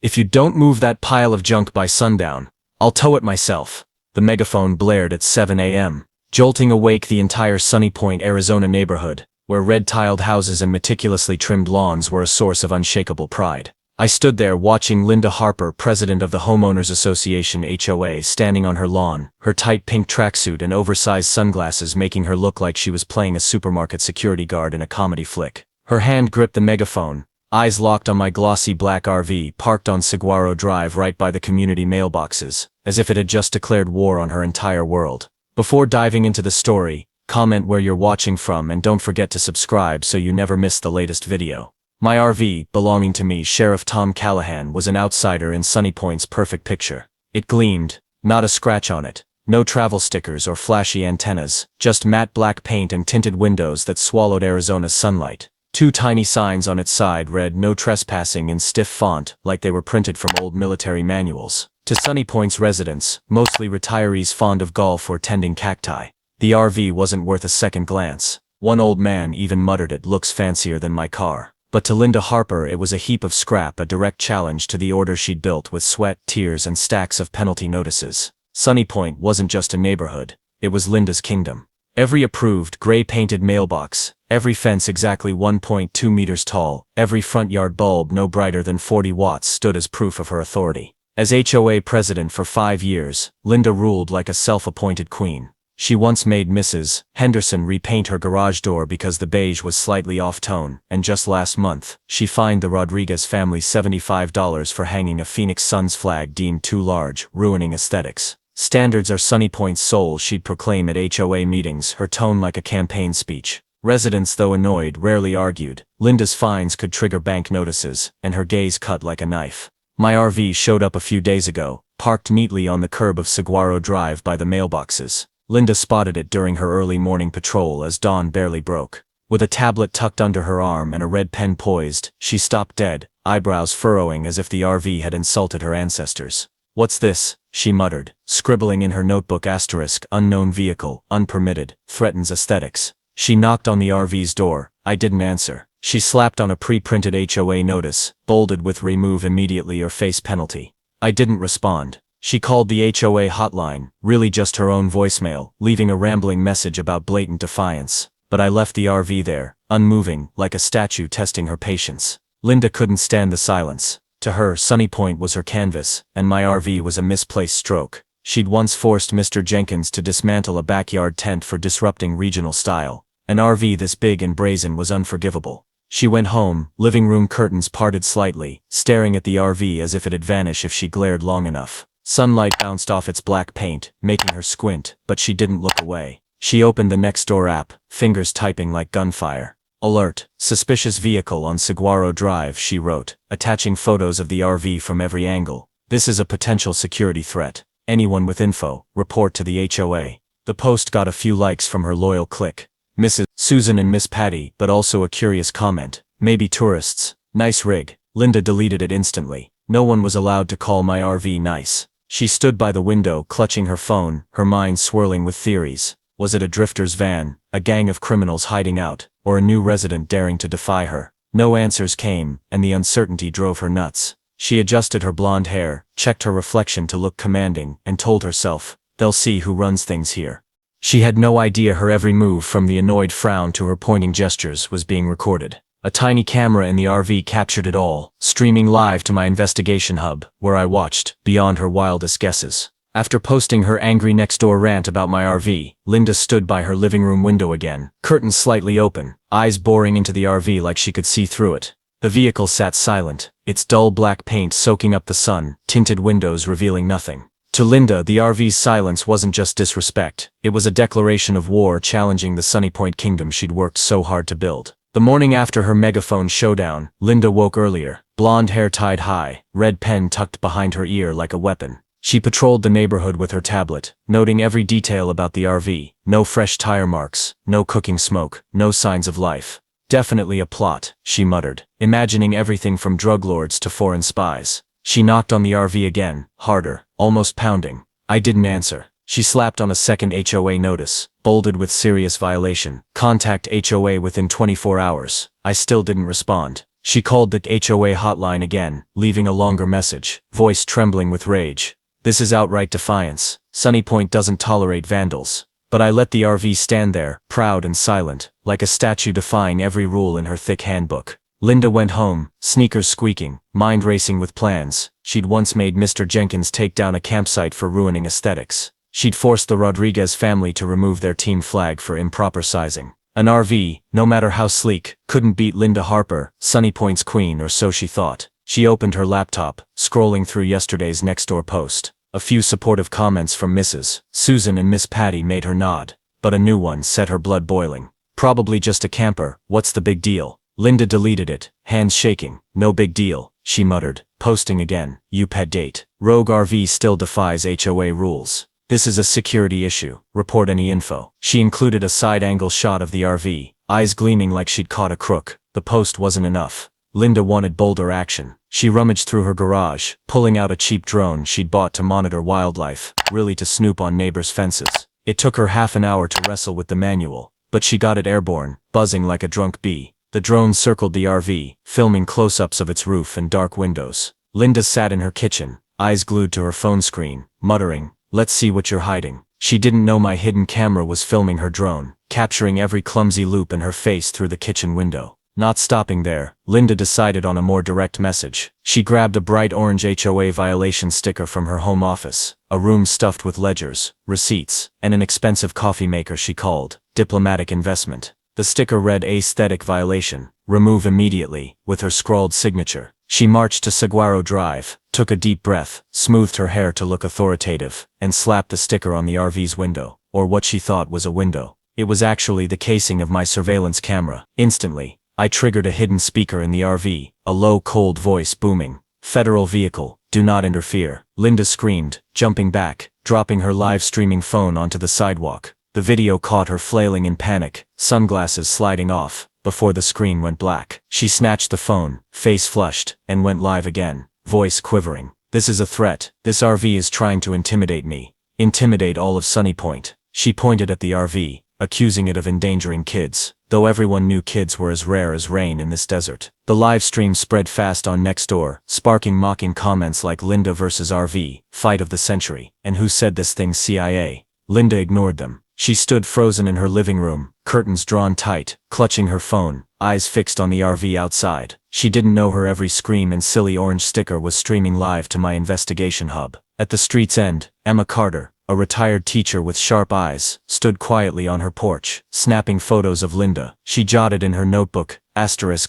If you don't move that pile of junk by sundown, I'll tow it myself. The megaphone blared at 7 a.m., jolting awake the entire Sunny Point, Arizona neighborhood, where red-tiled houses and meticulously trimmed lawns were a source of unshakable pride. I stood there watching Linda Harper, president of the Homeowners Association HOA, standing on her lawn, her tight pink tracksuit and oversized sunglasses making her look like she was playing a supermarket security guard in a comedy flick. Her hand gripped the megaphone, eyes locked on my glossy black RV parked on Saguaro Drive right by the community mailboxes, as if it had just declared war on her entire world. Before diving into the story, comment where you're watching from and don't forget to subscribe so you never miss the latest video. My RV, belonging to me, Sheriff Tom Callahan, was an outsider in Sunny Point's perfect picture. It gleamed, not a scratch on it, no travel stickers or flashy antennas, just matte black paint and tinted windows that swallowed Arizona's sunlight. Two tiny signs on its side read "No Trespassing" in stiff font, like they were printed from old military manuals. To Sunny Point's residents, mostly retirees fond of golf or tending cacti, the RV wasn't worth a second glance. One old man even muttered, "It looks fancier than my car." But to Linda Harper it was a heap of scrap, a direct challenge to the order she'd built with sweat, tears and stacks of penalty notices. Sunny Point wasn't just a neighborhood, it was Linda's kingdom. Every approved, gray-painted mailbox, every fence exactly 1.2 meters tall, every front yard bulb no brighter than 40 watts stood as proof of her authority. As HOA president for 5 years, Linda ruled like a self-appointed queen. She once made Mrs. Henderson repaint her garage door because the beige was slightly off-tone, and just last month, she fined the Rodriguez family $75 for hanging a Phoenix Suns flag deemed too large, ruining aesthetics. Standards are Sunny Point's soul, she'd proclaim at HOA meetings, her tone like a campaign speech. Residents, though annoyed, rarely argued. Linda's fines could trigger bank notices, and her gaze cut like a knife. My RV showed up a few days ago, parked neatly on the curb of Saguaro Drive by the mailboxes. Linda spotted it during her early morning patrol as dawn barely broke. With a tablet tucked under her arm and a red pen poised, she stopped dead, eyebrows furrowing as if the RV had insulted her ancestors. "What's this?" she muttered, scribbling in her notebook *, unknown vehicle, unpermitted, threatens aesthetics. She knocked on the RV's door. I didn't answer. She slapped on a pre-printed HOA notice, bolded with "Remove immediately or face penalty." I didn't respond. She called the HOA hotline, really just her own voicemail, leaving a rambling message about blatant defiance. But I left the RV there, unmoving, like a statue testing her patience. Linda couldn't stand the silence. To her, Sunny Point was her canvas, and my RV was a misplaced stroke. She'd once forced Mr. Jenkins to dismantle a backyard tent for disrupting regional style. An RV this big and brazen was unforgivable. She went home, living room curtains parted slightly, staring at the RV as if it'd vanish if she glared long enough. Sunlight bounced off its black paint, making her squint, but she didn't look away. She opened the Nextdoor app, fingers typing like gunfire. "Alert, suspicious vehicle on Saguaro Drive," she wrote, attaching photos of the RV from every angle. "This is a potential security threat. Anyone with info, report to the HOA." The post got a few likes from her loyal clique. Mrs. Susan and Miss Patty, but also a curious comment. "Maybe tourists. Nice rig." Linda deleted it instantly. No one was allowed to call my RV nice. She stood by the window, clutching her phone, her mind swirling with theories. Was it a drifter's van, a gang of criminals hiding out, or a new resident daring to defy her? No answers came, and the uncertainty drove her nuts. She adjusted her blonde hair, checked her reflection to look commanding, and told herself, "They'll see who runs things here." She had no idea her every move, from the annoyed frown to her pointing gestures, was being recorded. A tiny camera in the RV captured it all, streaming live to my investigation hub, where I watched, beyond her wildest guesses. After posting her angry Nextdoor rant about my RV, Linda stood by her living room window again, curtains slightly open, eyes boring into the RV like she could see through it. The vehicle sat silent, its dull black paint soaking up the sun, tinted windows revealing nothing. To Linda, the RV's silence wasn't just disrespect, it was a declaration of war, challenging the Sunny Point kingdom she'd worked so hard to build. The morning after her megaphone showdown, Linda woke earlier, blonde hair tied high, red pen tucked behind her ear like a weapon. She patrolled the neighborhood with her tablet, noting every detail about the RV. No fresh tire marks, no cooking smoke, no signs of life. "Definitely a plot," she muttered, imagining everything from drug lords to foreign spies. She knocked on the RV again, harder, almost pounding. I didn't answer. She slapped on a second HOA notice, bolded with "Serious violation. Contact HOA within 24 hours. I still didn't respond. She called the HOA hotline again, leaving a longer message, voice trembling with rage. This is outright defiance. Sunny Point doesn't tolerate vandals. But I let the RV stand there, proud and silent, like a statue defying every rule in her thick handbook. Linda went home, sneakers squeaking, mind racing with plans. She'd once made Mr. Jenkins take down a campsite for ruining aesthetics. She'd forced the Rodriguez family to remove their team flag for improper sizing. An RV, no matter how sleek, couldn't beat Linda Harper, Sunny Point's queen, or so she thought. She opened her laptop, scrolling through yesterday's Nextdoor post. A few supportive comments from Mrs. Susan and Miss Patty made her nod, but a new one set her blood boiling. Probably just a camper, what's the big deal? Linda deleted it, hands shaking. No big deal, she muttered, posting again. UPED date. Rogue RV still defies HOA rules. This is a security issue. Report any info. She included a side-angle shot of the RV, eyes gleaming like she'd caught a crook. The post wasn't enough. Linda wanted bolder action. She rummaged through her garage, pulling out a cheap drone she'd bought to monitor wildlife, really to snoop on neighbors' fences. It took her half an hour to wrestle with the manual, but she got it airborne, buzzing like a drunk bee. The drone circled the RV, filming close-ups of its roof and dark windows. Linda sat in her kitchen, eyes glued to her phone screen, muttering, "Let's see what you're hiding." She didn't know my hidden camera was filming her drone, capturing every clumsy loop in her face through the kitchen window. Not stopping there, Linda decided on a more direct message. She grabbed a bright orange HOA violation sticker from her home office, a room stuffed with ledgers, receipts, and an expensive coffee maker she called diplomatic investment. The sticker read aesthetic violation, remove immediately, with her scrawled signature. She marched to Saguaro Drive, took a deep breath, smoothed her hair to look authoritative, and slapped the sticker on the RV's window, or what she thought was a window. It was actually the casing of my surveillance camera. Instantly, I triggered a hidden speaker in the RV, a low, cold voice booming. "Federal vehicle, do not interfere." Linda screamed, jumping back, dropping her live streaming phone onto the sidewalk. The video caught her flailing in panic, sunglasses sliding off, before the screen went black. She snatched the phone, face flushed, and went live again, voice quivering. "This is a threat. This RV is trying to intimidate me. Intimidate all of Sunny Point." She pointed at the RV, accusing it of endangering kids, though everyone knew kids were as rare as rain in this desert. The live stream spread fast on Nextdoor, sparking mocking comments like "Linda versus RV, fight of the century," and "Who said this thing, CIA?" Linda ignored them. She stood frozen in her living room, curtains drawn tight, clutching her phone, eyes fixed on the RV outside. She didn't know her every scream and silly orange sticker was streaming live to my investigation hub. At the street's end, Emma Carter, a retired teacher with sharp eyes, stood quietly on her porch, snapping photos of Linda. She jotted in her notebook,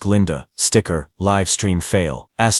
*Linda, sticker, live stream fail, *, a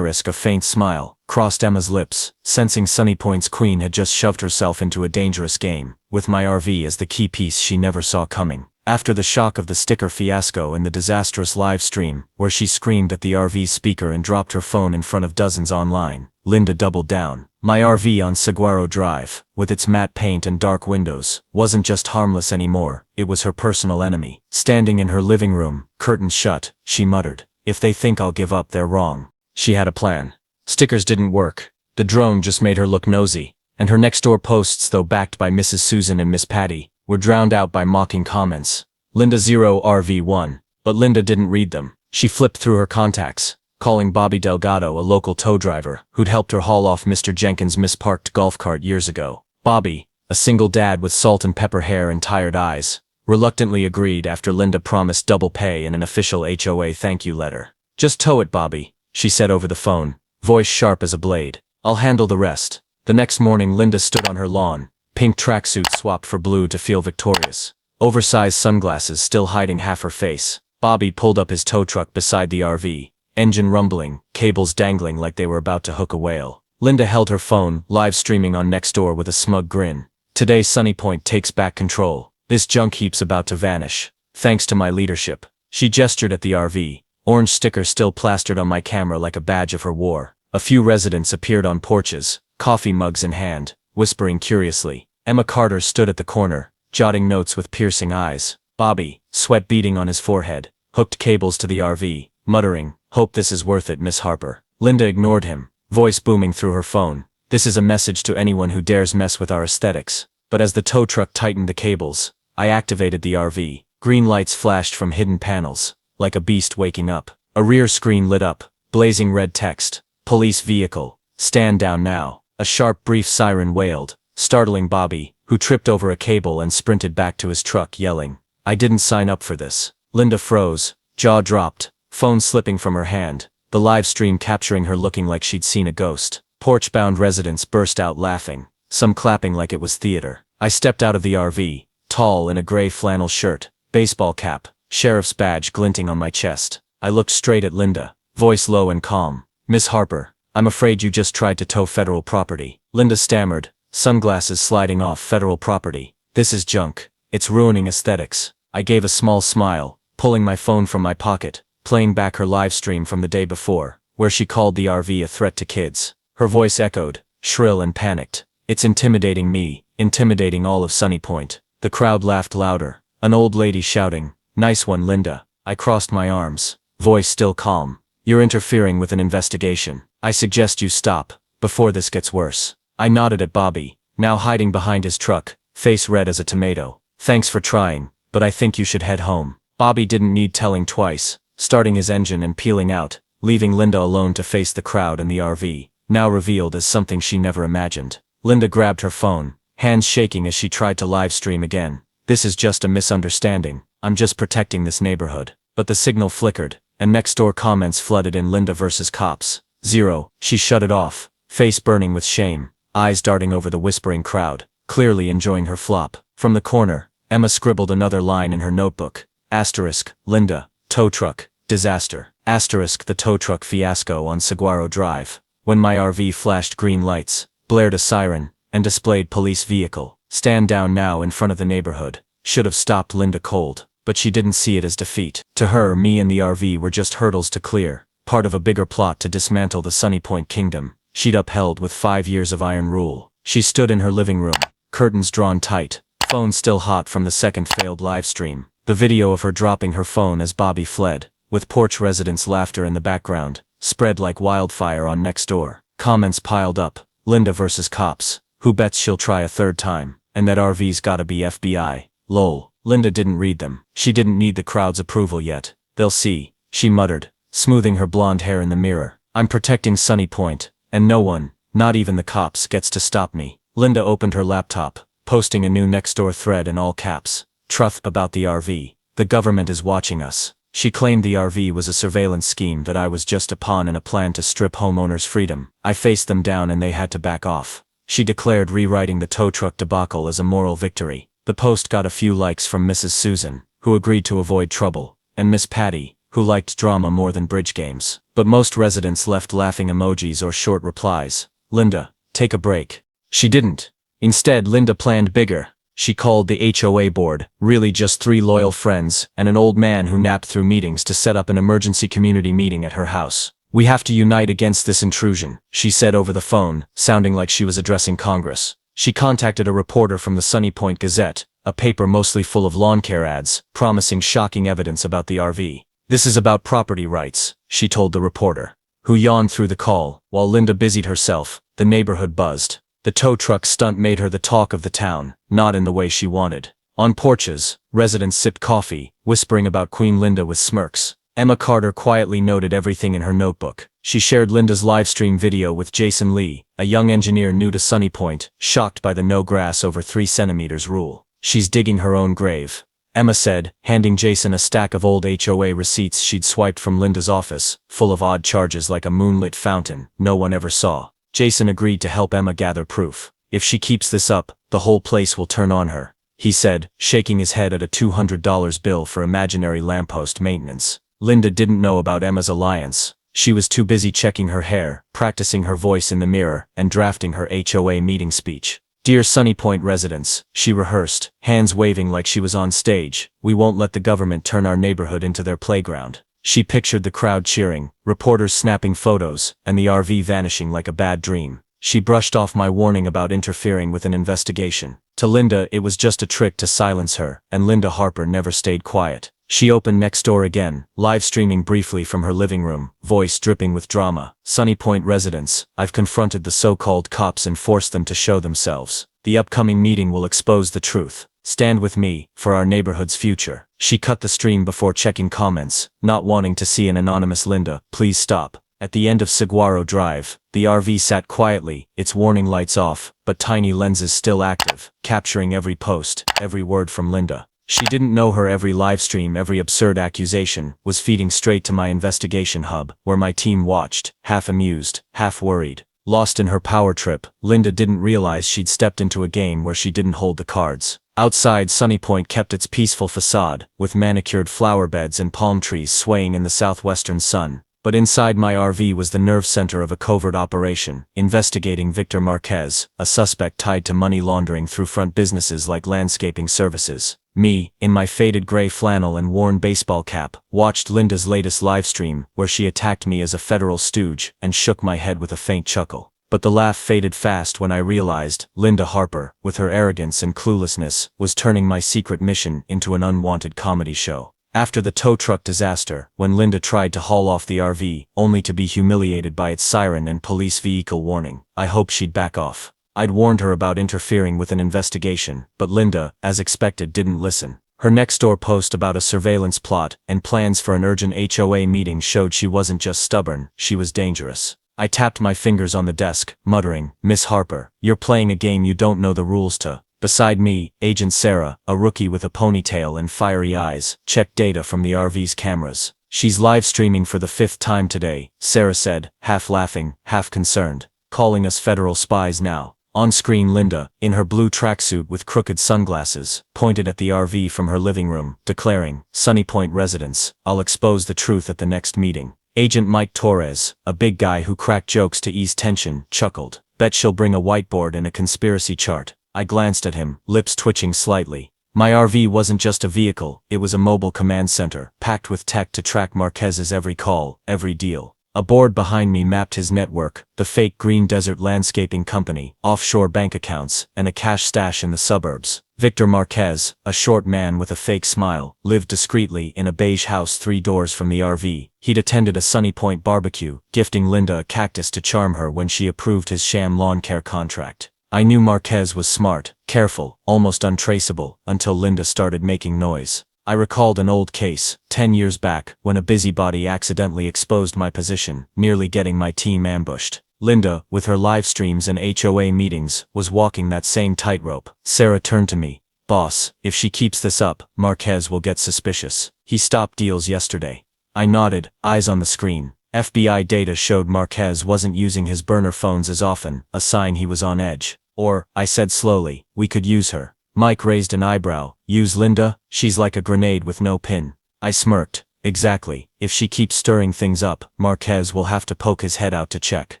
faint smile, crossed Emma's lips, sensing Sunny Point's queen had just shoved herself into a dangerous game, with my RV as the key piece she never saw coming. After the shock of the sticker fiasco and the disastrous live stream, where she screamed at the RV's speaker and dropped her phone in front of dozens online, Linda doubled down. My RV on Saguaro Drive, with its matte paint and dark windows, wasn't just harmless anymore, it was her personal enemy. Standing in her living room, curtains shut, she muttered, "If they think I'll give up, they're wrong." She had a plan. Stickers didn't work. The drone just made her look nosy, and her Nextdoor posts, though backed by Mrs. Susan and Miss Patty, were drowned out by mocking comments. Linda 0 RV1. But Linda didn't read them. She flipped through her contacts, calling Bobby Delgado, a local tow driver, who'd helped her haul off Mr. Jenkins' misparked golf cart years ago. Bobby, a single dad with salt and pepper hair and tired eyes, reluctantly agreed after Linda promised double pay in an official HOA thank you letter. "Just tow it, Bobby," she said over the phone, voice sharp as a blade. "I'll handle the rest." The next morning Linda stood on her lawn, pink tracksuit swapped for blue to feel victorious, oversized sunglasses still hiding half her face. Bobby pulled up his tow truck beside the RV, engine rumbling, cables dangling like they were about to hook a whale. Linda held her phone, live streaming on Nextdoor with a smug grin. "Today Sunny Point takes back control. This junk heap's about to vanish. Thanks to my leadership." She gestured at the RV, orange sticker still plastered on my camera like a badge of her war. A few residents appeared on porches, coffee mugs in hand, whispering curiously. Emma Carter stood at the corner, jotting notes with piercing eyes. Bobby, sweat beading on his forehead, hooked cables to the RV, muttering, "Hope this is worth it, Miss Harper." Linda ignored him, voice booming through her phone. "This is a message to anyone who dares mess with our aesthetics." But as the tow truck tightened the cables, I activated the RV. Green lights flashed from hidden panels, like a beast waking up. A rear screen lit up, blazing red text. Police vehicle. Stand down now. A sharp brief siren wailed, startling Bobby, who tripped over a cable and sprinted back to his truck yelling, "I didn't sign up for this." Linda froze, jaw dropped, phone slipping from her hand, the live stream capturing her looking like she'd seen a ghost. Porch-bound residents burst out laughing, some clapping like it was theater. I stepped out of the RV, tall in a gray flannel shirt, baseball cap, sheriff's badge glinting on my chest. I looked straight at Linda, voice low and calm. "Miss Harper, I'm afraid you just tried to tow federal property." Linda stammered, sunglasses sliding off. "Federal property? This is junk. It's ruining aesthetics." I gave a small smile, pulling my phone from my pocket, playing back her live stream from the day before, where she called the RV a threat to kids. Her voice echoed, shrill and panicked. "It's intimidating me, intimidating all of Sunny Point." The crowd laughed louder, an old lady shouting, "Nice one, Linda." I crossed my arms, voice still calm. "You're interfering with an investigation. I suggest you stop, before this gets worse." I nodded at Bobby, now hiding behind his truck, face red as a tomato. "Thanks for trying, but I think you should head home." Bobby didn't need telling twice, starting his engine and peeling out, leaving Linda alone to face the crowd and the RV, now revealed as something she never imagined. Linda grabbed her phone, hands shaking as she tried to live stream again. "This is just a misunderstanding. I'm just protecting this neighborhood." But the signal flickered, and next-door comments flooded in. "Linda versus cops. 0. She shut it off, face burning with shame, eyes darting over the whispering crowd, clearly enjoying her flop. From the corner, Emma scribbled another line in her notebook. Asterisk, Linda, tow truck, disaster. Asterisk, the tow truck fiasco on Saguaro Drive. When my RV flashed green lights, blared a siren, and displayed police vehicle. Stand down now in front of the neighborhood. Should have stopped Linda cold, but she didn't see it as defeat. To her, me and the RV were just hurdles to clear, part of a bigger plot to dismantle the Sunny Point kingdom she'd upheld with 5 years of iron rule. She stood in her living room, curtains drawn tight, phone still hot from the second failed live stream. The video of her dropping her phone as Bobby fled, with porch residents' laughter in the background, spread like wildfire on Nextdoor. Comments piled up. "Linda versus cops. Who bets she'll try a third time? And that RV's gotta be FBI. Lol." Linda didn't read them. She didn't need the crowd's approval yet. "They'll see," she muttered, smoothing her blonde hair in the mirror. "I'm protecting Sunny Point, and no one, not even the cops, gets to stop me." Linda opened her laptop, posting a new Nextdoor thread in all caps. "Truth about the RV. The government is watching us." She claimed the RV was a surveillance scheme, that I was just a pawn in a plan to strip homeowners' freedom. I faced them down and they had to back off. She declared rewriting the tow truck debacle as a moral victory. The post got a few likes from Mrs. Susan, who agreed to avoid trouble, and Miss Patty, who liked drama more than bridge games. But most residents left laughing emojis or short replies. "Linda, take a break." She didn't. Instead, Linda planned bigger. She called the HOA board, really just 3 loyal friends and an old man who napped through meetings, to set up an emergency community meeting at her house. "We have to unite against this intrusion," she said over the phone, sounding like she was addressing Congress. She contacted a reporter from the Sunny Point Gazette, a paper mostly full of lawn care ads, promising shocking evidence about the RV. "This is about property rights," she told the reporter, who yawned through the call. While Linda busied herself, the neighborhood buzzed. The tow truck stunt made her the talk of the town, not in the way she wanted. On porches, residents sipped coffee, whispering about Queen Linda with smirks. Emma Carter quietly noted everything in her notebook. She shared Linda's livestream video with Jason Lee, a young engineer new to Sunny Point, shocked by the no grass over 3 centimeters rule. "She's digging her own grave," Emma said, handing Jason a stack of old HOA receipts she'd swiped from Linda's office, full of odd charges like a moonlit fountain no one ever saw. Jason agreed to help Emma gather proof. "If she keeps this up, the whole place will turn on her," he said, shaking his head at a $200 bill for imaginary lamppost maintenance. Linda didn't know about Emma's alliance. She was too busy checking her hair, practicing her voice in the mirror, and drafting her HOA meeting speech. "Dear Sunny Point residents," she rehearsed, hands waving like she was on stage, "we won't let the government turn our neighborhood into their playground." She pictured the crowd cheering, reporters snapping photos, and the RV vanishing like a bad dream. She brushed off my warning about interfering with an investigation. To Linda, it was just a trick to silence her, and Linda Harper never stayed quiet. She opened Nextdoor again, live streaming briefly from her living room, voice dripping with drama. "Sunny Point residents, I've confronted the so-called cops and forced them to show themselves. The upcoming meeting will expose the truth. Stand with me, for our neighborhood's future." She cut the stream before checking comments, not wanting to see an anonymous "Linda, please stop." At the end of Saguaro Drive, the RV sat quietly, its warning lights off, but tiny lenses still active, capturing every post, every word from Linda. She didn't know her every livestream, every absurd accusation, was feeding straight to my investigation hub, where my team watched, half amused, half worried. Lost in her power trip, Linda didn't realize she'd stepped into a game where she didn't hold the cards. Outside, Sunny Point kept its peaceful facade, with manicured flower beds and palm trees swaying in the southwestern sun. But inside my RV was the nerve center of a covert operation, investigating Victor Marquez, a suspect tied to money laundering through front businesses like landscaping services. Me, in my faded gray flannel and worn baseball cap, watched Linda's latest livestream, where she attacked me as a federal stooge, and shook my head with a faint chuckle. But the laugh faded fast when I realized Linda Harper, with her arrogance and cluelessness, was turning my secret mission into an unwanted comedy show. After the tow truck disaster, when Linda tried to haul off the RV, only to be humiliated by its siren and police vehicle warning, I hoped she'd back off. I'd warned her about interfering with an investigation, but Linda, as expected, didn't listen. Her next-door post about a surveillance plot and plans for an urgent HOA meeting showed she wasn't just stubborn, she was dangerous. I tapped my fingers on the desk, muttering, "Miss Harper, you're playing a game you don't know the rules to." Beside me, Agent Sarah, a rookie with a ponytail and fiery eyes, checked data from the RV's cameras. "She's live streaming for the 5th time today," Sarah said, half laughing, half concerned. "Calling us federal spies now." On screen, Linda, in her blue tracksuit with crooked sunglasses, pointed at the RV from her living room, declaring, "Sunny Point residents, I'll expose the truth at the next meeting." Agent Mike Torres, a big guy who cracked jokes to ease tension, chuckled. "Bet she'll bring a whiteboard and a conspiracy chart." I glanced at him, lips twitching slightly. My RV wasn't just a vehicle, it was a mobile command center, packed with tech to track Marquez's every call, every deal. A board behind me mapped his network, the fake Green Desert Landscaping Company, offshore bank accounts, and a cash stash in the suburbs. Victor Marquez, a short man with a fake smile, lived discreetly in a beige house 3 doors from the RV. He'd attended a Sunny Point barbecue, gifting Linda a cactus to charm her when she approved his sham lawn care contract. I knew Marquez was smart, careful, almost untraceable, until Linda started making noise. I recalled an old case, 10 years back, when a busybody accidentally exposed my position, nearly getting my team ambushed. Linda, with her live streams and HOA meetings, was walking that same tightrope. Sarah turned to me. "Boss, if she keeps this up, Marquez will get suspicious. He stopped deals yesterday." I nodded, eyes on the screen. FBI data showed Marquez wasn't using his burner phones as often, a sign he was on edge. "Or," I said slowly, "we could use her." Mike raised an eyebrow. "Use Linda? She's like a grenade with no pin." I smirked. "Exactly. If she keeps stirring things up, Marquez will have to poke his head out to check."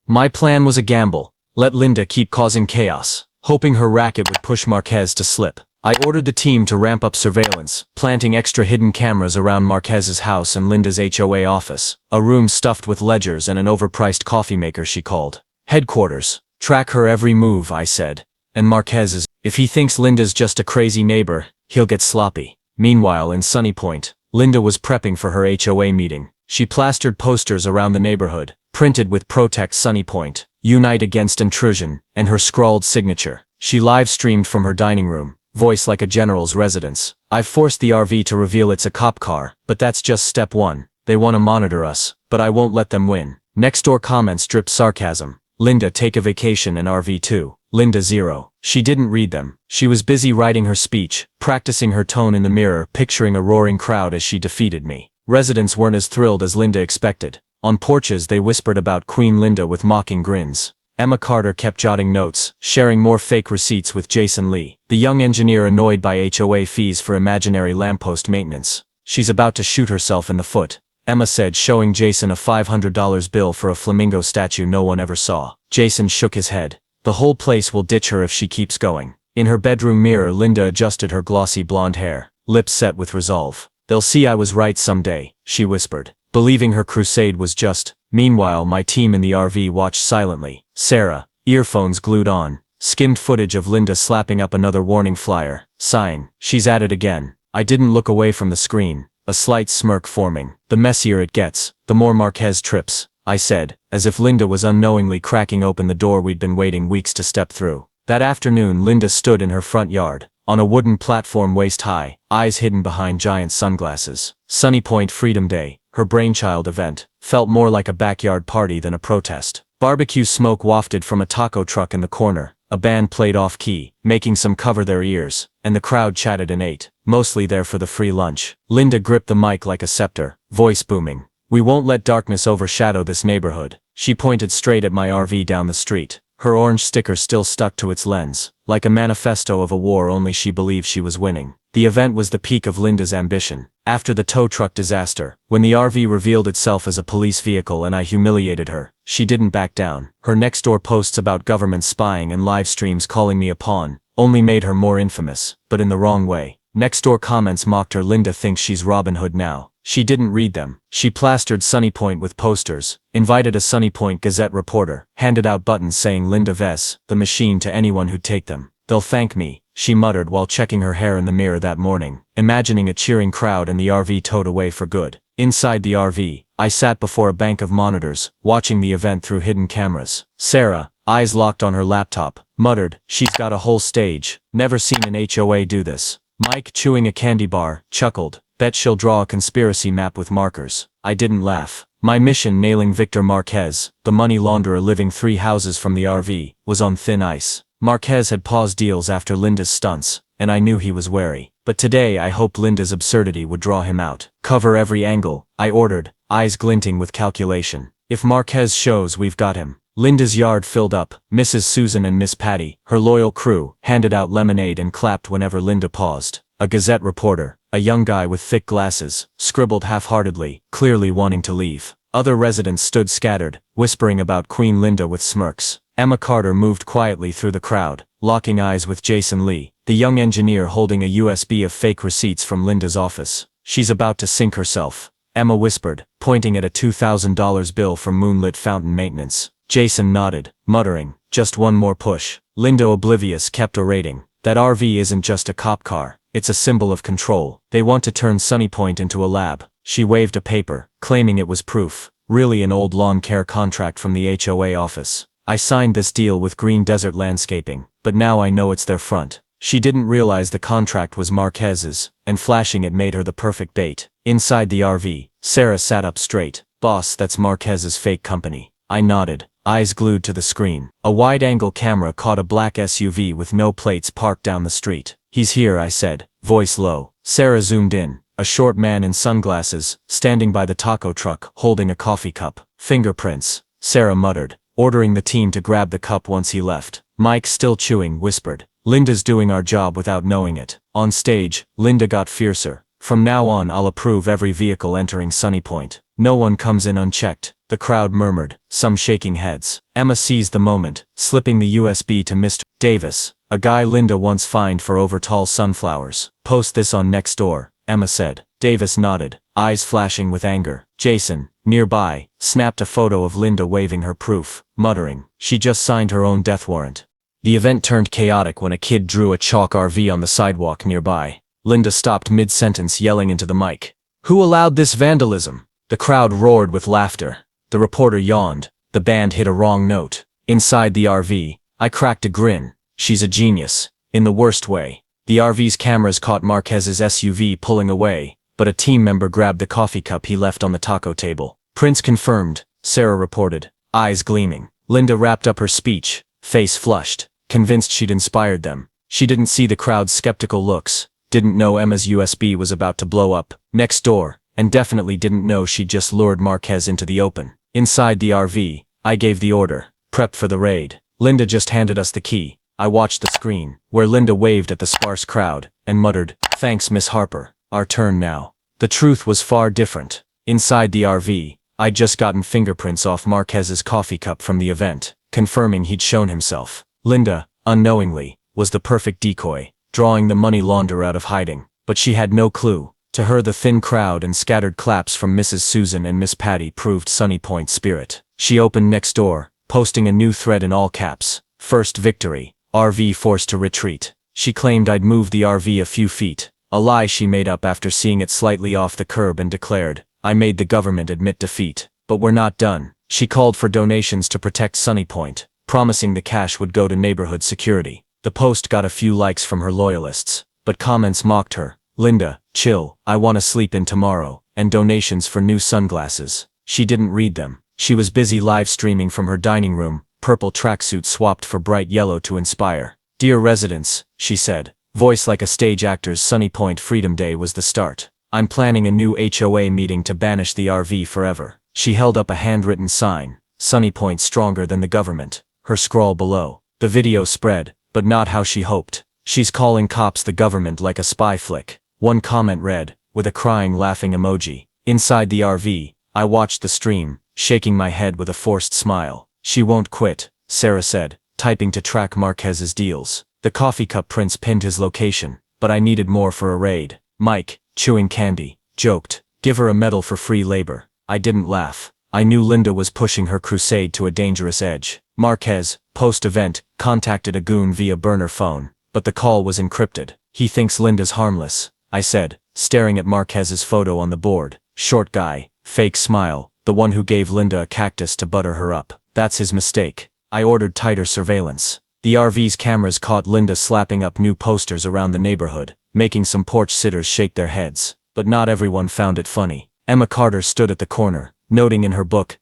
My plan was a gamble. Let Linda keep causing chaos, hoping her racket would push Marquez to slip. I ordered the team to ramp up surveillance, planting extra hidden cameras around Marquez's house and Linda's HOA office, a room stuffed with ledgers and an overpriced coffee maker she called headquarters. "Track her every move," I said. "And Marquez's. If he thinks Linda's just a crazy neighbor, he'll get sloppy." Meanwhile, in Sunny Point, Linda was prepping for her HOA meeting. She plastered posters around the neighborhood, printed with "Protect Sunny Point, Unite Against Intrusion," and her scrawled signature. She live-streamed from her dining room, voice like a general's residence. "I've forced the RV to reveal it's a cop car, but that's just step 1. They want to monitor us, but I won't let them win." Next-door comments dripped sarcasm. "Linda, take a vacation, and RV too." Linda, 0. She didn't read them. She was busy writing her speech, practicing her tone in the mirror, picturing a roaring crowd as she defeated me. Residents weren't as thrilled as Linda expected. On porches they whispered about Queen Linda with mocking grins. Emma Carter kept jotting notes, sharing more fake receipts with Jason Lee, the young engineer annoyed by HOA fees for imaginary lamppost maintenance. "She's about to shoot herself in the foot," Emma said, showing Jason a $500 bill for a flamingo statue no one ever saw. Jason shook his head. "The whole place will ditch her if she keeps going." In her bedroom mirror, Linda adjusted her glossy blonde hair, lips set with resolve. "They'll see I was right someday," she whispered, believing her crusade was just. Meanwhile, my team in the RV watched silently. Sarah, earphones glued on, skimmed footage of Linda slapping up another warning flyer, sighing, "She's at it again." I didn't look away from the screen, a slight smirk forming. "The messier it gets, the more Marquez trips," I said, as if Linda was unknowingly cracking open the door we'd been waiting weeks to step through. That afternoon, Linda stood in her front yard, on a wooden platform waist high, eyes hidden behind giant sunglasses. Sunny Point Freedom Day, her brainchild event, felt more like a backyard party than a protest. Barbecue smoke wafted from a taco truck in the corner, a band played off-key, making some cover their ears, and the crowd chatted and ate, mostly there for the free lunch. Linda gripped the mic like a scepter, voice booming. "We won't let darkness overshadow this neighborhood." She pointed straight at my RV down the street, her orange sticker still stuck to its lens, like a manifesto of a war only she believed she was winning. The event was the peak of Linda's ambition. After the tow truck disaster, when the RV revealed itself as a police vehicle and I humiliated her, she didn't back down. Her next-door posts about government spying and live streams calling me a pawn only made her more infamous, but in the wrong way. Next-door comments mocked her. "Linda thinks she's Robin Hood now." She didn't read them. She plastered Sunny Point with posters, invited a Sunny Point Gazette reporter, handed out buttons saying Linda Vess, the machine, to anyone who'd take them. "They'll thank me," she muttered while checking her hair in the mirror that morning, imagining a cheering crowd and the RV towed away for good. Inside the RV, I sat before a bank of monitors, watching the event through hidden cameras. Sarah, eyes locked on her laptop, muttered, "She's got a whole stage. Never seen an HOA do this." Mike, chewing a candy bar, chuckled, "Bet she'll draw a conspiracy map with markers." I didn't laugh. My mission, nailing Victor Marquez, the money launderer living 3 houses from the RV, was on thin ice. Marquez had paused deals after Linda's stunts, and I knew he was wary. But today I hoped Linda's absurdity would draw him out. "Cover every angle," I ordered, eyes glinting with calculation. "If Marquez shows, we've got him." Linda's yard filled up. Mrs. Susan and Miss Patty, her loyal crew, handed out lemonade and clapped whenever Linda paused. A Gazette reporter, a young guy with thick glasses, scribbled half-heartedly, clearly wanting to leave. Other residents stood scattered, whispering about Queen Linda with smirks. Emma Carter moved quietly through the crowd, locking eyes with Jason Lee, the young engineer holding a USB of fake receipts from Linda's office. "She's about to sink herself," Emma whispered, pointing at a $2,000 bill from Moonlit Fountain Maintenance. Jason nodded, muttering, "Just one more push." Linda, oblivious, kept orating. "That RV isn't just a cop car. It's a symbol of control. They want to turn Sunny Point into a lab." She waved a paper, claiming it was proof. Really an old lawn care contract from the HOA office. "I signed this deal with Green Desert Landscaping, but now I know it's their front." She didn't realize the contract was Marquez's, and flashing it made her the perfect bait. Inside the RV, Sarah sat up straight. "Boss, that's Marquez's fake company." I nodded, eyes glued to the screen. A wide-angle camera caught a black SUV with no plates parked down the street. "He's here," I said, voice low. Sarah zoomed in, a short man in sunglasses, standing by the taco truck, holding a coffee cup. "Fingerprints," Sarah muttered, ordering the team to grab the cup once he left. Mike, still chewing, whispered, "Linda's doing our job without knowing it." On stage, Linda got fiercer. "From now on, I'll approve every vehicle entering Sunny Point. No one comes in unchecked." The crowd murmured, some shaking heads. Emma seized the moment, slipping the USB to Mr. Davis, a guy Linda once fined for over-tall sunflowers. "Post this on Nextdoor," Emma said. Davis nodded, eyes flashing with anger. Jason, nearby, snapped a photo of Linda waving her proof, muttering, "She just signed her own death warrant." The event turned chaotic when a kid drew a chalk RV on the sidewalk nearby. Linda stopped mid-sentence, yelling into the mic, "Who allowed this vandalism?" The crowd roared with laughter. The reporter yawned. The band hit a wrong note. Inside the RV, I cracked a grin. "She's a genius. In the worst way." The RV's cameras caught Marquez's SUV pulling away, but a team member grabbed the coffee cup he left on the taco table. "Prints confirmed," Sarah reported, eyes gleaming. Linda wrapped up her speech, face flushed, convinced she'd inspired them. She didn't see the crowd's skeptical looks, didn't know Emma's USB was about to blow up next door, and definitely didn't know she'd just lured Marquez into the open. Inside the RV, I gave the order, prepped for the raid. Linda just handed us the key. I watched the screen, where Linda waved at the sparse crowd, and muttered, "Thanks, Miss Harper. Our turn now." The truth was far different. Inside the RV, I'd just gotten fingerprints off Marquez's coffee cup from the event, confirming he'd shown himself. Linda, unknowingly, was the perfect decoy, drawing the money launderer out of hiding. But she had no clue. To her, the thin crowd and scattered claps from Mrs. Susan and Miss Patty proved Sunny Point's spirit. She opened Nextdoor, posting a new thread in all caps. "First victory. RV forced to retreat." She claimed I'd moved the RV a few feet, a lie she made up after seeing it slightly off the curb, and declared, "I made the government admit defeat. But we're not done." She called for donations to protect Sunny Point, promising the cash would go to neighborhood security. The post got a few likes from her loyalists, but comments mocked her. Linda, chill, I wanna sleep in tomorrow, and donations for new sunglasses. She didn't read them. She was busy live streaming from her dining room, purple tracksuit swapped for bright yellow to inspire. Dear residents, she said, voice like a stage actor's Sunny Point Freedom Day was the start. I'm planning a new HOA meeting to banish the RV forever. She held up a handwritten sign, Sunny Point stronger than the government. Her scrawl below. The video spread, but not how she hoped. She's calling cops the government like a spy flick. One comment read, with a crying laughing emoji. Inside the RV, I watched the stream, shaking my head with a forced smile. She won't quit, Sarah said, typing to track Marquez's deals. The coffee cup prince pinned his location, but I needed more for a raid. Mike, chewing candy, joked, give her a medal for free labor. I didn't laugh. I knew Linda was pushing her crusade to a dangerous edge. Marquez, post-event, contacted a goon via burner phone, but the call was encrypted. He thinks Linda's harmless, I said, staring at Marquez's photo on the board. Short guy, fake smile, the one who gave Linda a cactus to butter her up. That's his mistake. I ordered tighter surveillance. The RV's cameras caught Linda slapping up new posters around the neighborhood, making some porch sitters shake their heads. But not everyone found it funny. Emma Carter stood at the corner, noting in her book,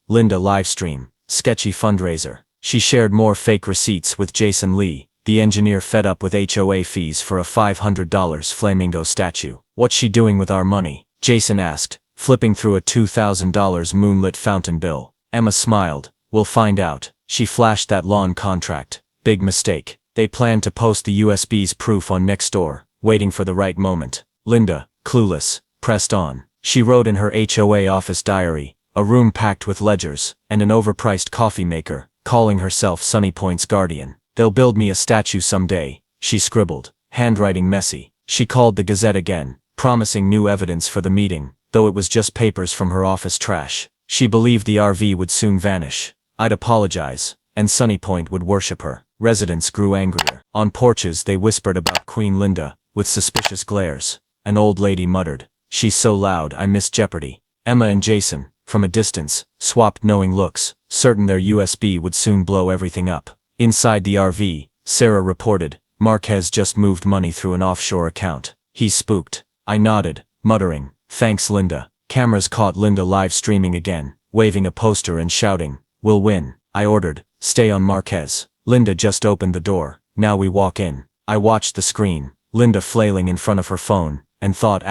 Linda livestream, sketchy fundraiser. She shared more fake receipts with Jason Lee, the engineer fed up with HOA fees for a $500 flamingo statue. What's she doing with our money? Jason asked, flipping through a $2,000 moonlit fountain bill. Emma smiled. We'll find out. She flashed that lawn contract. Big mistake. They planned to post the USB's proof on Nextdoor, waiting for the right moment. Linda, clueless, pressed on. She wrote in her HOA office diary, a room packed with ledgers, and an overpriced coffee maker, calling herself Sunny Point's guardian. They'll build me a statue someday, she scribbled, handwriting messy. She called the Gazette again, promising new evidence for the meeting, though it was just papers from her office trash. She believed the RV would soon vanish. I'd apologize, and Sunny Point would worship her. Residents grew angrier. On porches they whispered about Queen Linda, with suspicious glares. An old lady muttered, she's so loud I miss Jeopardy. Emma and Jason, from a distance, swapped knowing looks, certain their USB would soon blow everything up. Inside the RV, Sarah reported, Marquez just moved money through an offshore account. He's spooked. I nodded, muttering, thanks Linda. Cameras caught Linda live streaming again, waving a poster and shouting, we'll win. I ordered, stay on Marquez. Linda just opened the door. Now we walk in. I watched the screen, Linda flailing in front of her phone, and thought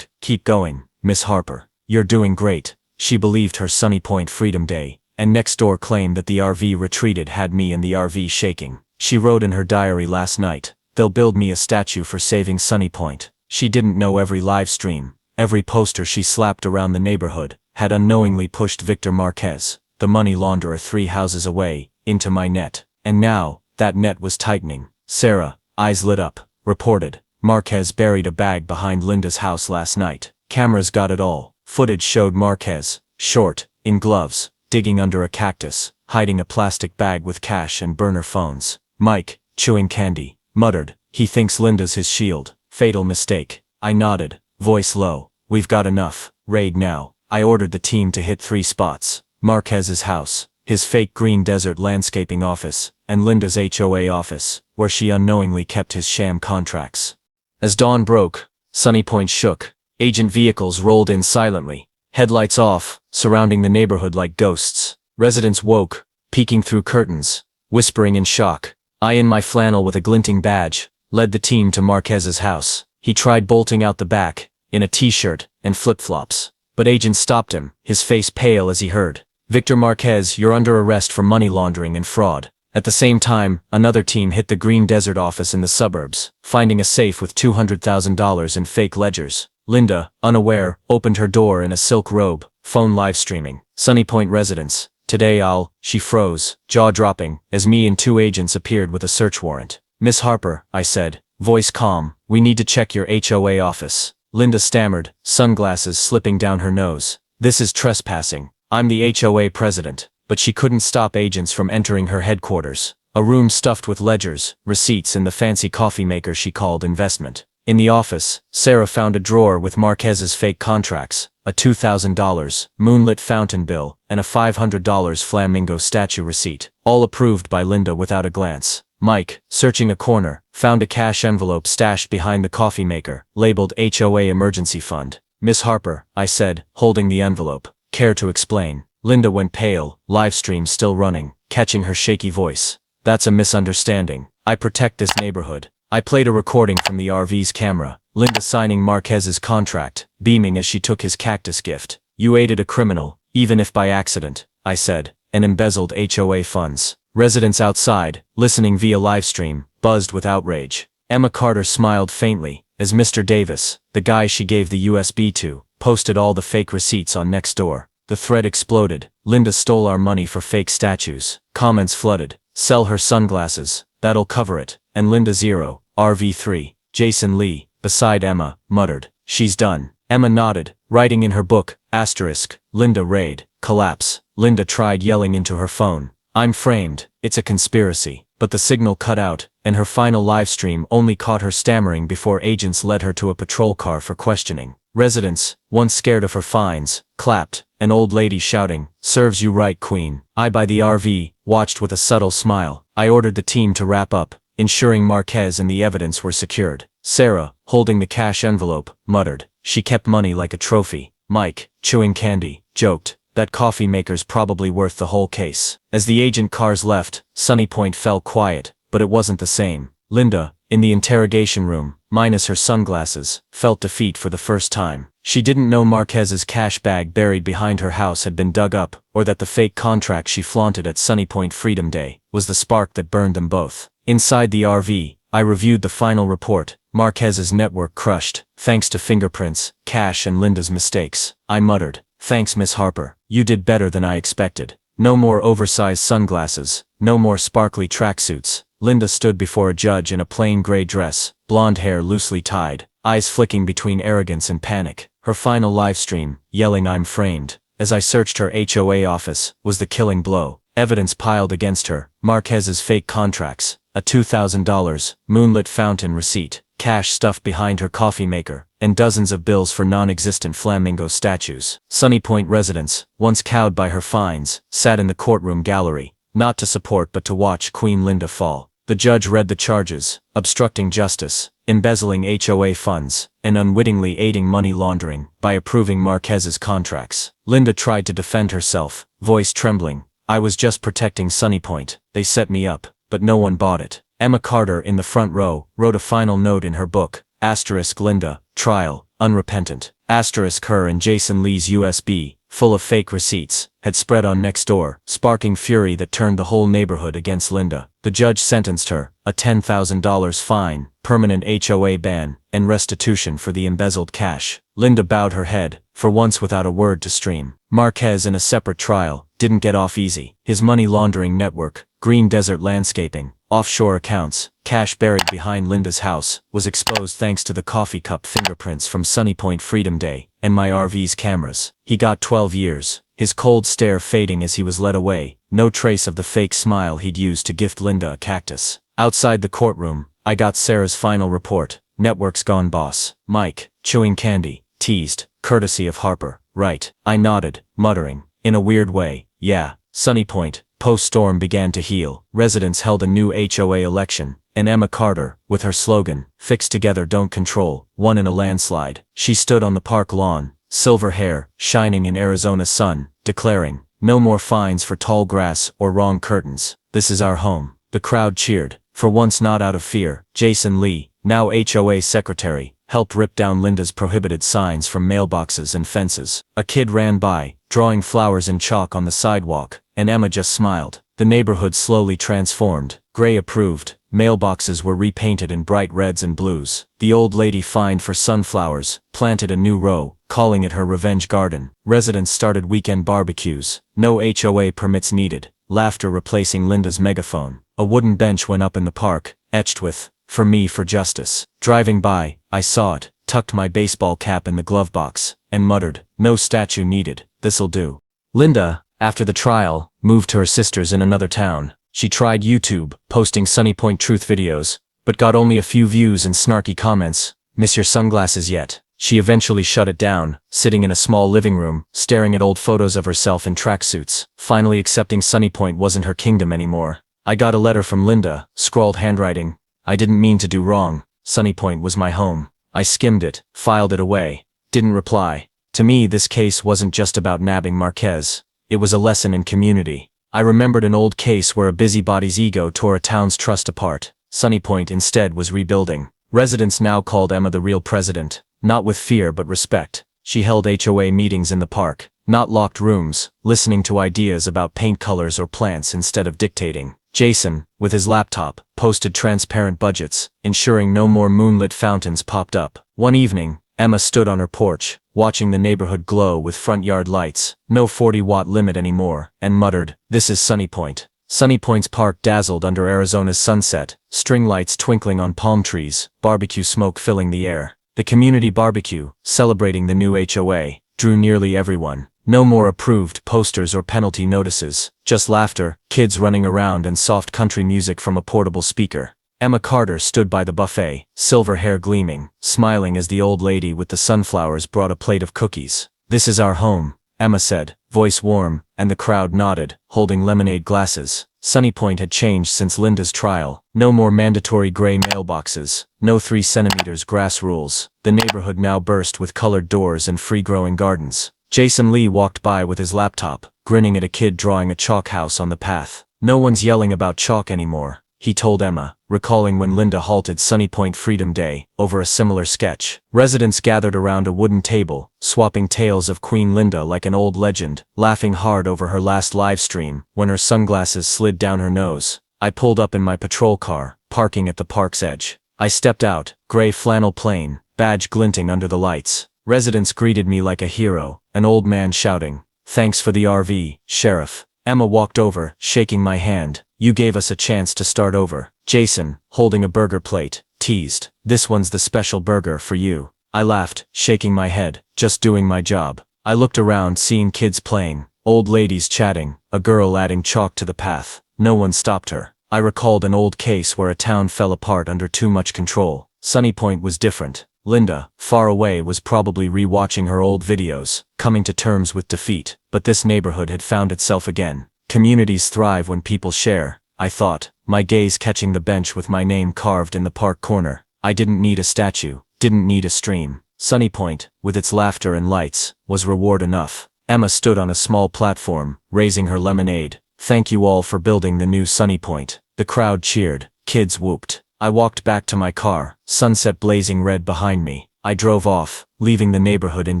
keep going, Miss Harper. You're doing great. She believed her Sunny Point Freedom Day, and Nextdoor claimed that the RV retreated had me and the RV shaking. She wrote in her diary last night, they'll build me a statue for saving Sunny Point. She didn't know every live stream, every poster she slapped around the neighborhood, had unknowingly pushed Victor Marquez, the money launderer 3 houses away, into my net. And now, that net was tightening. Sarah, eyes lit up, reported, Marquez buried a bag behind Linda's house last night. Cameras got it all. Footage showed Marquez, short, in gloves, digging under a cactus, hiding a plastic bag with cash and burner phones. Mike, chewing candy, muttered, he thinks Linda's his shield. Fatal mistake. I nodded, voice low. We've got enough. Raid now. I ordered the team to hit 3 spots. Marquez's house, his fake green desert landscaping office, and Linda's HOA office, where she unknowingly kept his sham contracts. As dawn broke, Sunny Point shook. Agent vehicles rolled in silently, headlights off, surrounding the neighborhood like ghosts. Residents woke, peeking through curtains, whispering in shock. I, in my flannel with a glinting badge, led the team to Marquez's house. He tried bolting out the back, in a t-shirt and flip-flops. But agent stopped him, his face pale as he heard, Victor Marquez, you're under arrest for money laundering and fraud. At the same time, another team hit the Green Desert office in the suburbs, finding a safe with $200,000 in fake ledgers. Linda, unaware, opened her door in a silk robe, phone live streaming. Sunny Point residents, today she froze, jaw dropping, as me and 2 agents appeared with a search warrant. Miss Harper, I said, voice calm, we need to check your HOA office. Linda stammered, sunglasses slipping down her nose. This is trespassing. I'm the HOA president. But she couldn't stop agents from entering her headquarters. A room stuffed with ledgers, receipts and the fancy coffee maker she called investment. In the office, Sarah found a drawer with Marquez's fake contracts, a $2,000 moonlit fountain bill, and a $500 flamingo statue receipt, all approved by Linda without a glance. Mike, searching a corner, found a cash envelope stashed behind the coffee maker, labeled HOA Emergency Fund. Miss Harper, I said, holding the envelope. Care to explain? Linda went pale, livestream still running, catching her shaky voice. That's a misunderstanding. I protect this neighborhood. I played a recording from the RV's camera, Linda signing Marquez's contract, beaming as she took his cactus gift. You aided a criminal, even if by accident, I said, and embezzled HOA funds. Residents outside, listening via livestream, buzzed with outrage. Emma Carter smiled faintly, as Mr. Davis, the guy she gave the USB to, posted all the fake receipts on Nextdoor. The thread exploded. Linda stole our money for fake statues. Comments flooded. Sell her sunglasses, that'll cover it. And Linda 0, RV3. Jason Lee, beside Emma, muttered, she's done. Emma nodded, writing in her book, asterisk, Linda raid, collapse. Linda tried yelling into her phone. I'm framed, it's a conspiracy. But the signal cut out, and her final livestream only caught her stammering before agents led her to a patrol car for questioning. Residents, once scared of her fines, clapped, an old lady shouting, serves you right, Queen. I by the RV, watched with a subtle smile. I ordered the team to wrap up, ensuring Marquez and the evidence were secured. Sarah, holding the cash envelope, muttered, she kept money like a trophy. Mike, chewing candy, joked, that coffee maker's probably worth the whole case. As the agent cars left, Sunny Point fell quiet, but it wasn't the same. Linda, in the interrogation room, minus her sunglasses, felt defeat for the first time. She didn't know Marquez's cash bag buried behind her house had been dug up, or that the fake contract she flaunted at Sunny Point Freedom Day was the spark that burned them both. Inside the RV, I reviewed the final report. Marquez's network crushed, thanks to fingerprints, cash and Linda's mistakes. I muttered, thanks Miss Harper, you did better than I expected. No more oversized sunglasses, no more sparkly tracksuits. Linda stood before a judge in a plain gray dress, blonde hair loosely tied, eyes flicking between arrogance and panic. Her final livestream, yelling I'm framed, as I searched her HOA office, was the killing blow. Evidence piled against her, Marquez's fake contracts, a $2,000 moonlit fountain receipt, cash stuffed behind her coffee maker, and dozens of bills for non-existent flamingo statues. Sunny Point residents, once cowed by her fines, sat in the courtroom gallery, not to support but to watch Queen Linda fall. The judge read the charges, obstructing justice, embezzling HOA funds, and unwittingly aiding money laundering by approving Marquez's contracts. Linda tried to defend herself, voice trembling. I was just protecting Sunny Point. They set me up, but no one bought it. Emma Carter in the front row wrote a final note in her book, asterisk Linda, trial, unrepentant, asterisk her and Jason Lee's USB, full of fake receipts, had spread on Nextdoor, sparking fury that turned the whole neighborhood against Linda. The judge sentenced her, a $10,000 fine, permanent HOA ban, and restitution for the embezzled cash. Linda bowed her head, for once without a word to stream. Marquez in a separate trial, didn't get off easy. His money laundering network, Green Desert Landscaping, offshore accounts, cash buried behind Linda's house, was exposed thanks to the coffee cup fingerprints from Sunny Point Freedom Day, and my RV's cameras. He got 12 years, his cold stare fading as he was led away, no trace of the fake smile he'd used to gift Linda a cactus. Outside the courtroom, I got Sarah's final report, network's gone boss. Mike, chewing candy, teased, courtesy of Harper, right. I nodded, muttering, in a weird way, yeah. Sunny Point, post-storm began to heal. Residents held a new HOA election, and Emma Carter, with her slogan, Fix Together Don't Control, won in a landslide. She stood on the park lawn, silver hair, shining in Arizona's sun, declaring, no more fines for tall grass or wrong curtains. This is our home. The crowd cheered, for once not out of fear. Jason Lee, now HOA secretary, helped rip down Linda's prohibited signs from mailboxes and fences. A kid ran by, drawing flowers in chalk on the sidewalk, and Emma just smiled. The neighborhood slowly transformed. Gray approved. Mailboxes were repainted in bright reds and blues. The old lady fined for sunflowers, planted a new row, calling it her revenge garden. Residents started weekend barbecues. No HOA permits needed. Laughter replacing Linda's megaphone. A wooden bench went up in the park, etched with, for me for justice. Driving by, I saw it, tucked my baseball cap in the glove box, and muttered, no statue needed, this'll do. Linda, after the trial, moved to her sister's in another town. She tried YouTube, posting Sunny Point truth videos, but got only a few views and snarky comments. Miss your sunglasses yet? She eventually shut it down, sitting in a small living room, staring at old photos of herself in tracksuits, finally accepting Sunny Point wasn't her kingdom anymore. I got a letter from Linda, scrawled handwriting. I didn't mean to do wrong. Sunny Point was my home. I skimmed it, filed it away. Didn't reply. To me, this case wasn't just about nabbing Marquez. It was a lesson in community. I remembered an old case where a busybody's ego tore a town's trust apart. Sunny Point instead was rebuilding. Residents now called Emma the real president, not with fear but respect. She held HOA meetings in the park, not locked rooms, listening to ideas about paint colors or plants instead of dictating. Jason, with his laptop, posted transparent budgets, ensuring no more moonlit fountains popped up. One evening, Emma stood on her porch, watching the neighborhood glow with front yard lights, no 40-watt limit anymore, and muttered, "This is Sunny Point." Sunny Point's park dazzled under Arizona's sunset, string lights twinkling on palm trees, barbecue smoke filling the air. The community barbecue, celebrating the new HOA, drew nearly everyone. No more approved posters or penalty notices, just laughter, kids running around and soft country music from a portable speaker. Emma Carter stood by the buffet, silver hair gleaming, smiling as the old lady with the sunflowers brought a plate of cookies. "This is our home," Emma said, voice warm, and the crowd nodded, holding lemonade glasses. Sunny Point had changed since Linda's trial. No more mandatory gray mailboxes, no 3 centimeters grass rules. The neighborhood now burst with colored doors and free-growing gardens. Jason Lee walked by with his laptop, grinning at a kid drawing a chalk house on the path. "No one's yelling about chalk anymore," he told Emma, recalling when Linda halted Sunny Point Freedom Day over a similar sketch. Residents gathered around a wooden table, swapping tales of Queen Linda like an old legend, laughing hard over her last live stream when her sunglasses slid down her nose. I pulled up in my patrol car, parking at the park's edge. I stepped out, gray flannel plain, badge glinting under the lights. Residents greeted me like a hero, an old man shouting, "Thanks for the RV, Sheriff." Emma walked over, shaking my hand. "You gave us a chance to start over." Jason, holding a burger plate, teased, "This one's the special burger for you." I laughed, shaking my head, just doing my job. I looked around, seeing kids playing, old ladies chatting, a girl adding chalk to the path. No one stopped her. I recalled an old case where a town fell apart under too much control. Sunny Point was different. Linda, far away, was probably re-watching her old videos, coming to terms with defeat, but this neighborhood had found itself again. Communities thrive when people share, I thought, my gaze catching the bench with my name carved in the park corner. I didn't need a statue, didn't need a stream. Sunny Point, with its laughter and lights, was reward enough. Emma stood on a small platform, raising her lemonade. "Thank you all for building the new Sunny Point." The crowd cheered, kids whooped. I walked back to my car, sunset blazing red behind me. I drove off, leaving the neighborhood in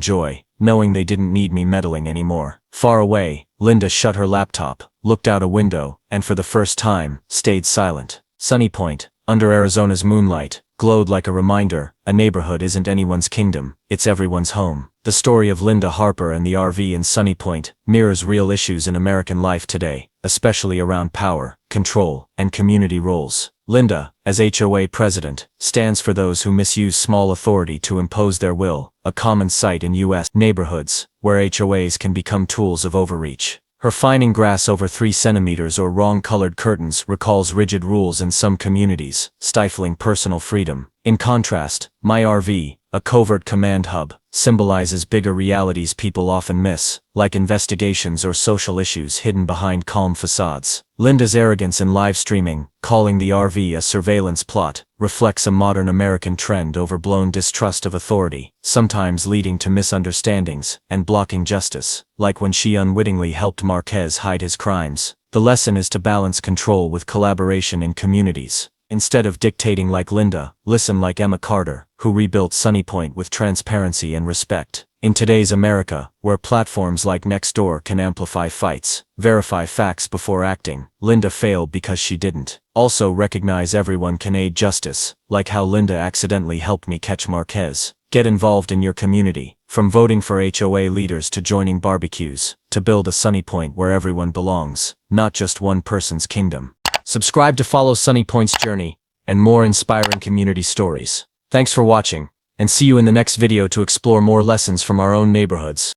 joy, knowing they didn't need me meddling anymore. Far away, Linda shut her laptop, looked out a window, and for the first time, stayed silent. Sunny Point, under Arizona's moonlight, glowed like a reminder, a neighborhood isn't anyone's kingdom, it's everyone's home. The story of Linda Harper and the RV in Sunny Point mirrors real issues in American life today, especially around power, control, and community roles. Linda, as HOA president, stands for those who misuse small authority to impose their will, a common sight in U.S. neighborhoods, where HOAs can become tools of overreach. Her fining grass over 3 centimeters or wrong-colored curtains recalls rigid rules in some communities, stifling personal freedom. In contrast, my RV, a covert command hub, symbolizes bigger realities people often miss, like investigations or social issues hidden behind calm facades. Linda's arrogance in live streaming, calling the RV a surveillance plot, reflects a modern American trend: overblown distrust of authority, sometimes leading to misunderstandings and blocking justice, like when she unwittingly helped Marquez hide his crimes. The lesson is to balance control with collaboration in communities. Instead of dictating like Linda, listen like Emma Carter, who rebuilt Sunny Point with transparency and respect. In today's America, where platforms like Nextdoor can amplify fights, verify facts before acting, Linda failed because she didn't. Also recognize everyone can aid justice, like how Linda accidentally helped me catch Marquez. Get involved in your community, from voting for HOA leaders to joining barbecues, to build a Sunny Point where everyone belongs, not just one person's kingdom. Subscribe to follow Sunny Point's journey and more inspiring community stories. Thanks for watching, and see you in the next video to explore more lessons from our own neighborhoods.